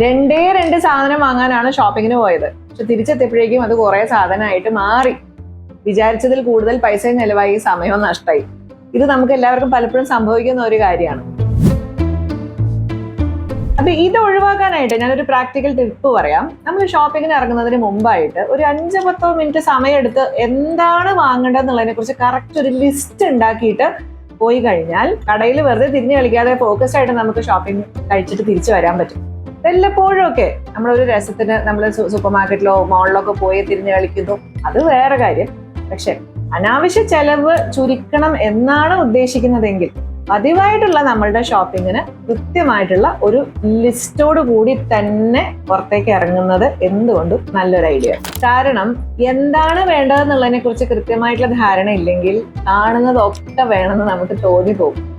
രണ്ട് സാധനം വാങ്ങാനാണ് ഷോപ്പിങ്ങിന് പോയത്. പക്ഷെ തിരിച്ചെത്തിയപ്പോഴേക്കും അത് കുറെ സാധനമായിട്ട് മാറി. വിചാരിച്ചതിൽ കൂടുതൽ പൈസയും ചെലവായി, സമയവും നഷ്ടമായി. ഇത് നമുക്ക് എല്ലാവർക്കും പലപ്പോഴും സംഭവിക്കുന്ന ഒരു കാര്യമാണ്. അപ്പൊ ഇത് ഒഴിവാക്കാനായിട്ട് ഞാനൊരു പ്രാക്ടിക്കൽ ടിപ്പ് പറയാം. നമ്മൾ ഷോപ്പിങ്ങിന് ഇറങ്ങുന്നതിന് മുമ്പായിട്ട് ഒരു 5-10 മിനിറ്റ് സമയം എടുത്ത് എന്താണ് വാങ്ങേണ്ടതെന്നുള്ളതിനെ കുറിച്ച് കറക്റ്റ് ഒരു ലിസ്റ്റ് ഉണ്ടാക്കിയിട്ട് പോയി കഴിഞ്ഞാൽ കടയിൽ വെറുതെ തിരിഞ്ഞു കളിക്കാതെ ഫോക്കസ്ഡ് ആയിട്ട് നമുക്ക് ഷോപ്പിംഗ് കഴിച്ചിട്ട് തിരിച്ചു വരാൻ പറ്റും. വല്ലപ്പോഴും ഒക്കെ നമ്മളൊരു രസത്തിന് നമ്മൾ സൂപ്പർ മാർക്കറ്റിലോ മോളിലോ ഒക്കെ പോയി തിരിഞ്ഞു കളിക്കുന്നു, അത് വേറെ കാര്യം. പക്ഷെ അനാവശ്യ ചെലവ് ചുരുക്കണം എന്നാണ് ഉദ്ദേശിക്കുന്നതെങ്കിൽ പതിവായിട്ടുള്ള നമ്മളുടെ ഷോപ്പിങ്ങിന് കൃത്യമായിട്ടുള്ള ഒരു ലിസ്റ്റോട് കൂടി തന്നെ പുറത്തേക്ക് ഇറങ്ങുന്നത് എന്തുകൊണ്ടും നല്ലൊരു ഐഡിയ. കാരണം എന്താണ് വേണ്ടതെന്നുള്ളതിനെ കുറിച്ച് കൃത്യമായിട്ടുള്ള ധാരണ ഇല്ലെങ്കിൽ കാണുന്നതൊക്കെ വേണമെന്ന് നമുക്ക് തോന്നിപ്പോകും.